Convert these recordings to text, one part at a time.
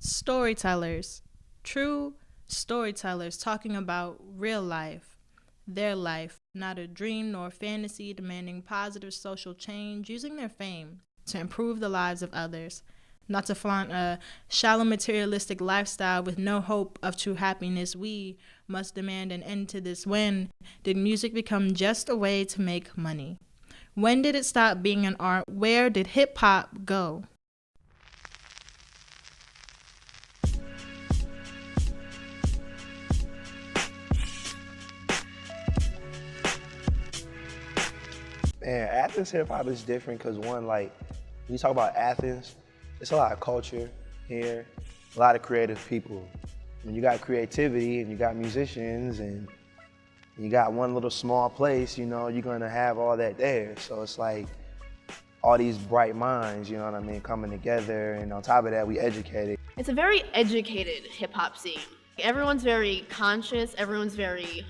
Storytellers. True storytellers talking about real life, their life, not a dream nor fantasy, demanding positive social change, using their fame to improve the lives of others, not to flaunt a shallow materialistic lifestyle with no hope of true happiness. We must demand an end to this. When did music become just a way to make money? When did it stop being an art? Where did hip-hop go? Man, Athens hip hop is different because one, like, when you talk about Athens, it's a lot of culture here, a lot of creative people. When you got creativity and you got musicians and you got one little small place, you know, you're gonna have all that there. So it's like all these bright minds, you know what I mean, coming together, and on top of that, we educated. It's a very educated hip hop scene. Everyone's very conscious, everyone's very,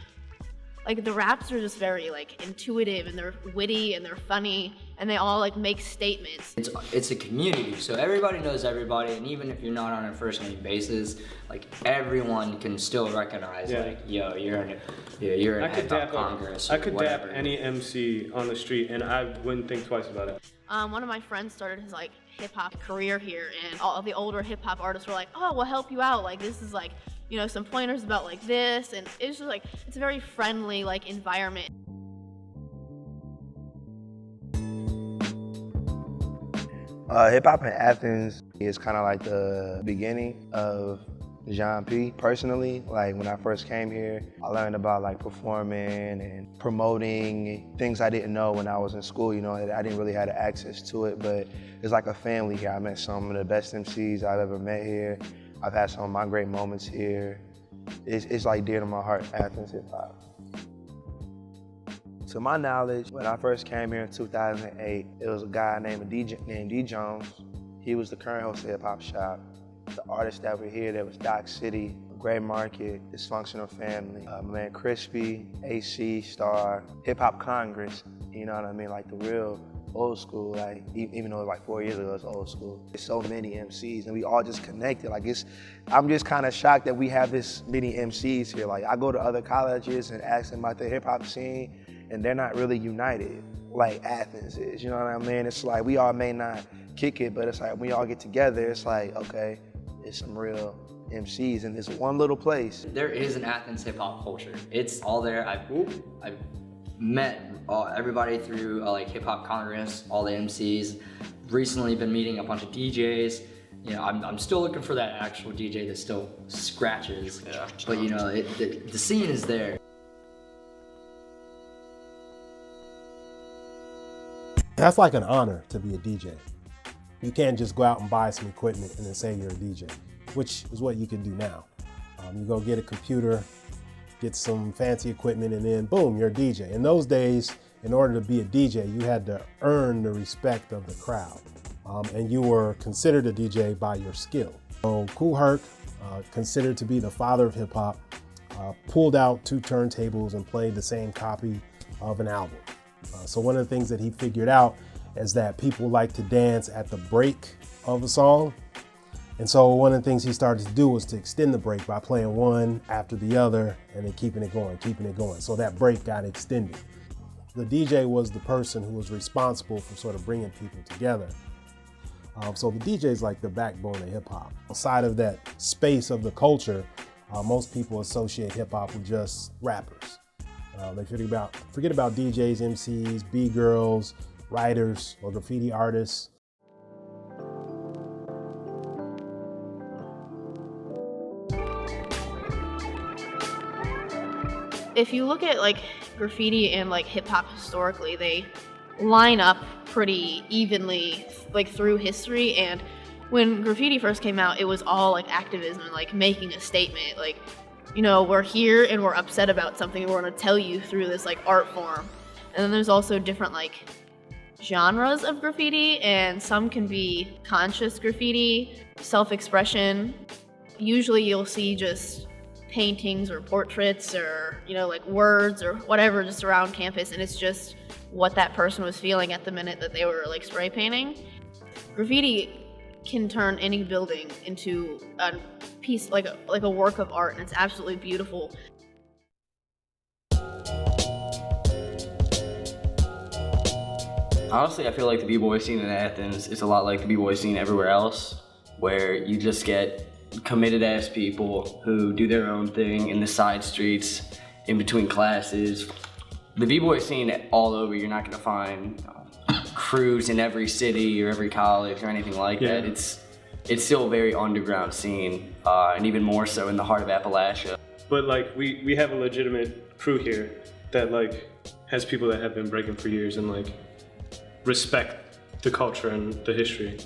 like, the raps are just very like intuitive, and they're witty and they're funny, and they all like make statements. It's a community, so everybody knows everybody, and even if you're not on a first name basis, like, everyone can still recognize, like, yo, you're in Hip Hop Congress. I could dap any MC on the street, and I wouldn't think twice about it. One of my friends started his like hip hop career here, and all of the older hip hop artists were like, "Oh, we'll help you out. Like, this is like, you know, some pointers about like this," and it's just like, it's a very friendly like environment. Hip hop in Athens is kind of like the beginning of Jean P. Personally, like, when I first came here, I learned about like performing and promoting things I didn't know when I was in school. You know, I didn't really have access to it, but it's like a family here. I met some of the best MCs I've ever met here. I've had some of my great moments here. It's like dear to my heart, Athens hip hop. To my knowledge, when I first came here in 2008, it was a guy named D Jones. He was the current host of Hip Hop Shop. The artists that were here, there was Doc City, Gray Market, Dysfunctional Family, my man Crispy, AC, Star, Hip Hop Congress, you know what I mean? Like the real old school, like, even though it was like 4 years ago, it's old school. There's so many MCs and we all just connected. Like, I'm just kind of shocked that we have this many MCs here. Like, I go to other colleges and ask them about the hip hop scene, and they're not really united like Athens is, you know what I mean? It's like, we all may not kick it, but it's like, when we all get together, it's like, okay, it's some real MCs in this one little place. There is an Athens hip hop culture. It's all there. I've met everybody through like Hip Hop Congress, all the MCs. Recently been meeting a bunch of DJs. You know, I'm still looking for that actual DJ that still scratches. Yeah. But you know, the scene is there. That's like an honor to be a DJ. You can't just go out and buy some equipment and then say you're a DJ, which is what you can do now. You go get a computer, get some fancy equipment, and then boom, you're a DJ. In those days, in order to be a DJ, you had to earn the respect of the crowd. And you were considered a DJ by your skill. So Kool Herc, considered to be the father of hip hop, pulled out 2 turntables and played the same copy of an album. So one of the things that he figured out is that people like to dance at the break of a song. And so one of the things he started to do was to extend the break by playing one after the other and then keeping it going. So that break got extended. The DJ was the person who was responsible for sort of bringing people together. So the DJ is like the backbone of hip hop. Outside of that space of the culture, most people associate hip hop with just rappers. They forget about DJs, MCs, B-girls, writers, or graffiti artists. If you look at like graffiti and like hip hop historically, they line up pretty evenly like through history. And when graffiti first came out, it was all like activism and like making a statement. Like, you know, we're here and we're upset about something and we're gonna tell you through this like art form. And then there's also different like genres of graffiti, and some can be conscious graffiti, self-expression. Usually you'll see just paintings or portraits or, you know, like words or whatever just around campus, and it's just what that person was feeling at the minute that they were like spray painting. Graffiti can turn any building into a piece, like a work of art, and it's absolutely beautiful. Honestly, I feel like the b-boy scene in Athens is a lot like the b-boy scene everywhere else, where you just get committed ass people who do their own thing in the side streets, in between classes. The b-boy scene all over, you're not gonna find crews in every city or every college or anything like that. It's still a very underground scene, and even more so in the heart of Appalachia. But like we have a legitimate crew here that like has people that have been breaking for years and like respect the culture and the history.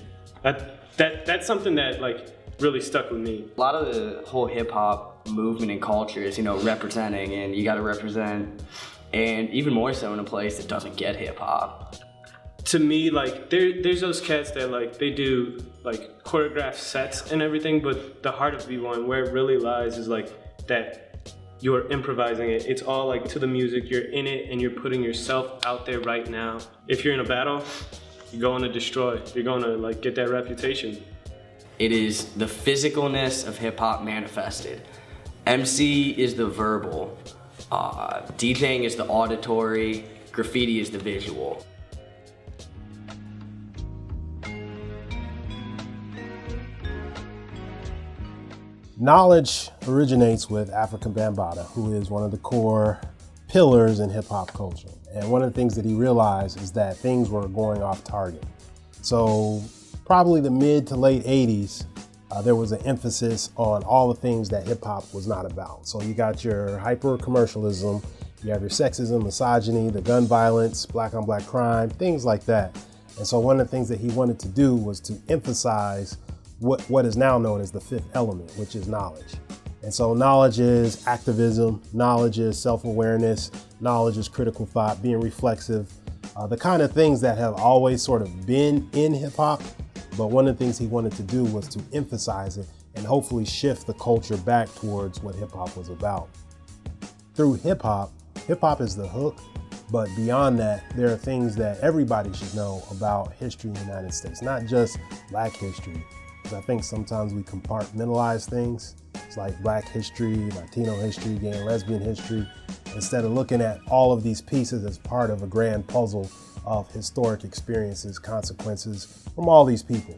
That's something that like really stuck with me. A lot of the whole hip hop movement and culture is, representing, and you gotta represent, and even more so in a place that doesn't get hip hop. To me, like there's those cats that like they do like choreographed sets and everything, but the heart of B1, where it really lies, is like that you're improvising it. It's all like to the music, you're in it, and you're putting yourself out there right now. If you're in a battle, you're going to destroy. You're going to like get that reputation. It is the physicalness of hip hop manifested. MC is the verbal, DJing is the auditory, graffiti is the visual. Knowledge originates with African Bambaataa, who is one of the core pillars in hip hop culture. And one of the things that he realized is that things were going off target. So probably the mid to late 80s, there was an emphasis on all the things that hip hop was not about. So you got your hyper commercialism, you have your sexism, misogyny, the gun violence, black on black crime, things like that. And so one of the things that he wanted to do was to emphasize what is now known as the fifth element, which is knowledge. And so knowledge is activism, knowledge is self-awareness, knowledge is critical thought, being reflexive, the kind of things that have always sort of been in hip hop, but one of the things he wanted to do was to emphasize it and hopefully shift the culture back towards what hip hop was about. Through hip hop is the hook, but beyond that, there are things that everybody should know about history in the United States, not just Black history. I think sometimes we compartmentalize things. It's like Black history, Latino history, gay and lesbian history, instead of looking at all of these pieces as part of a grand puzzle of historic experiences, consequences from all these people.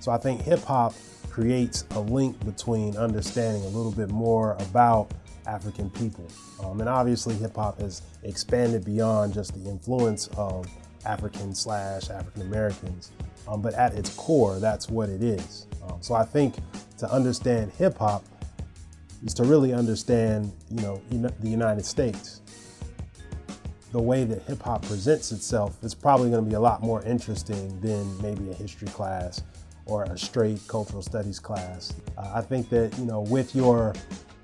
So I think hip hop creates a link between understanding a little bit more about African people. And obviously hip hop has expanded beyond just the influence of African/African Americans. But at its core, that's what it is. So I think to understand hip hop is to really understand, the United States. The way that hip hop presents itself is probably going to be a lot more interesting than maybe a history class or a straight cultural studies class. I think that, with your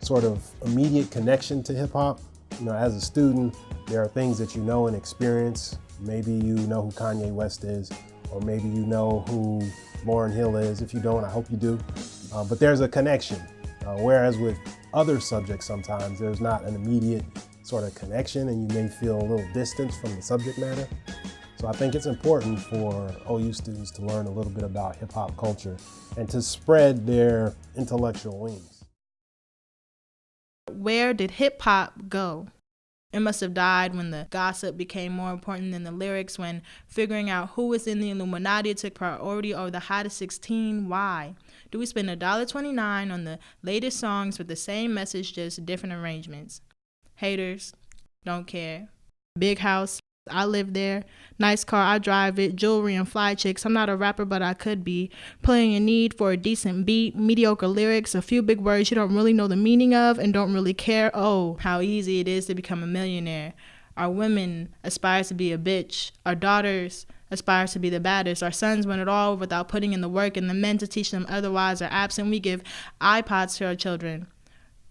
sort of immediate connection to hip hop, as a student, there are things that you know and experience. Maybe you know who Kanye West is, or maybe you know who Lauryn Hill is. If you don't, I hope you do. But there's a connection. Whereas with other subjects, sometimes there's not an immediate sort of connection and you may feel a little distance from the subject matter. So I think it's important for OU students to learn a little bit about hip hop culture and to spread their intellectual wings. Where did hip hop go? It must have died when the gossip became more important than the lyrics, when figuring out who was in the Illuminati took priority over the hottest 16. Why? Do we spend $1.29 on the latest songs with the same message, just different arrangements? Haters, don't care. Big house, I live there. Nice car, I drive it. Jewelry and fly chicks, I'm not a rapper, but I could be. Playing a need for a decent beat, mediocre lyrics, a few big words you don't really know the meaning of and don't really care. Oh, how easy it is to become a millionaire. Our women aspire to be a bitch. Our daughters aspire to be the baddest. Our sons want it all without putting in the work, and the men to teach them otherwise are absent. We give iPods to our children.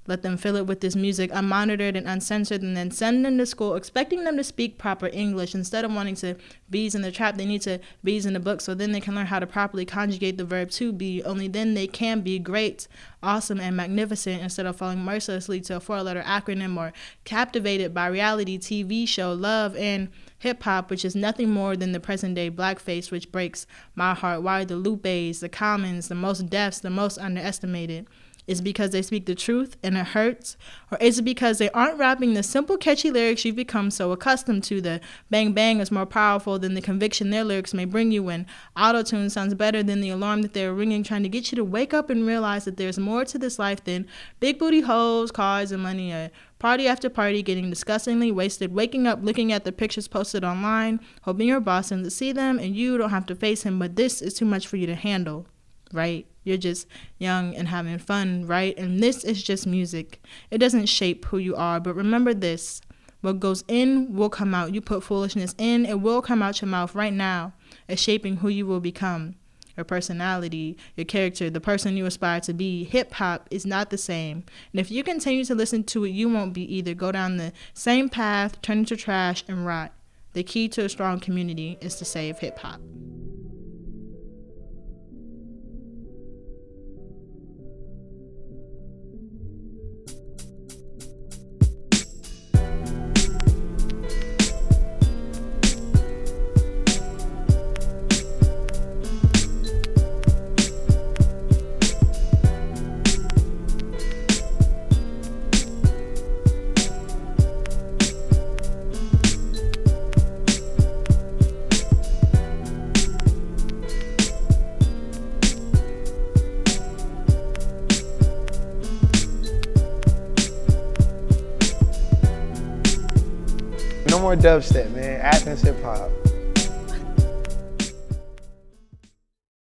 Let them fill it with this music unmonitored and uncensored, and then send them to school expecting them to speak proper English. Instead of wanting to bees in the trap, they need to bees in the book, so then they can learn how to properly conjugate the verb to be. Only then they can be great, awesome, and magnificent, instead of falling mercilessly to a 4-letter acronym or captivated by reality TV show love and hip-hop, which is nothing more than the present-day blackface, which breaks my heart. Why are the Lupes, the Commons, the most deafs, the most underestimated? Is it because they speak the truth and it hurts? Or is it because they aren't rapping the simple, catchy lyrics you've become so accustomed to? The bang bang is more powerful than the conviction their lyrics may bring you, when auto-tune sounds better than the alarm that they're ringing, trying to get you to wake up and realize that there's more to this life than big booty hoes, cars, and money. Party after party, getting disgustingly wasted, waking up, looking at the pictures posted online, hoping your boss doesn't see them and you don't have to face him, but this is too much for you to handle, right? You're just young and having fun, right? And this is just music. It doesn't shape who you are, but remember this. What goes in will come out. You put foolishness in, it will come out your mouth right now. It's shaping who you will become. Your personality, your character, the person you aspire to be. Hip-hop is not the same. And if you continue to listen to it, you won't be either. Go down the same path, turn into trash, and rot. The key to a strong community is to save hip-hop. No more dubstep, man. Athens Hip Hop.